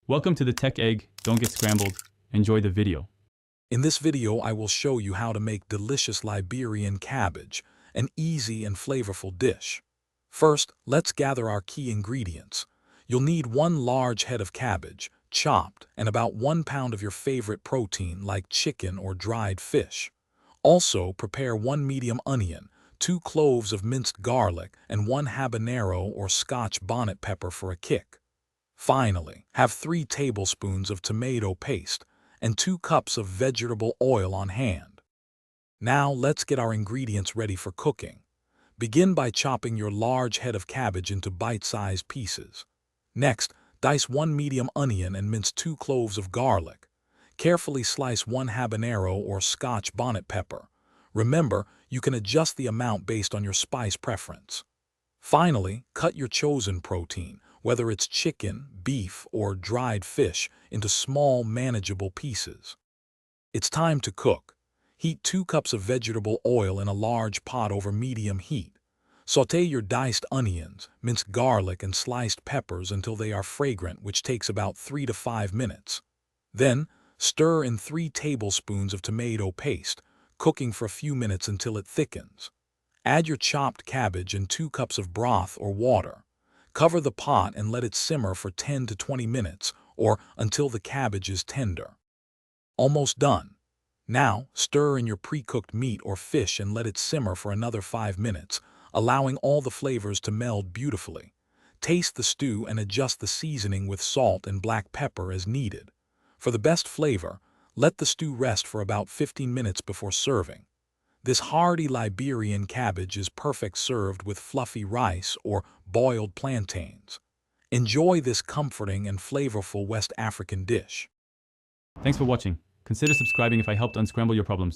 Welcome to the Tech Egg. Don't get scrambled. Enjoy the video. In this video, I will show you how to make delicious Liberian cabbage, an easy and flavorful dish. First, let's gather our key ingredients. You'll need 1 large head of cabbage, chopped, and about 1 pound of your favorite protein like chicken or dried fish. Also, prepare 1 medium onion, 2 cloves of minced garlic, and 1 habanero or Scotch bonnet pepper for a kick. Finally, have 3 tablespoons of tomato paste and 2 cups of vegetable oil on hand. Now let's get our ingredients ready for cooking. Begin by chopping your large head of cabbage into bite-sized pieces. Next, dice 1 medium onion and mince 2 cloves of garlic. Carefully slice 1 habanero or Scotch bonnet pepper. Remember, you can adjust the amount based on your spice preference. Finally, cut your chosen protein, whether it's chicken, beef, or dried fish, into small, manageable pieces. It's time to cook. Heat 2 cups of vegetable oil in a large pot over medium heat. Sauté your diced onions, minced garlic, and sliced peppers until they are fragrant, which takes about 3 to 5 minutes. Then, stir in 3 tablespoons of tomato paste, cooking for a few minutes until it thickens. Add your chopped cabbage and 2 cups of broth or water. Cover the pot and let it simmer for 10 to 20 minutes or until the cabbage is tender. Almost done. Now, stir in your pre-cooked meat or fish and let it simmer for another 5 minutes, allowing all the flavors to meld beautifully. Taste the stew and adjust the seasoning with salt and black pepper as needed. For the best flavor, let the stew rest for about 15 minutes before serving. This hearty Liberian cabbage is perfect served with fluffy rice or boiled plantains. Enjoy this comforting and flavorful West African dish. Thanks for watching. Consider subscribing if I helped unscramble your problems.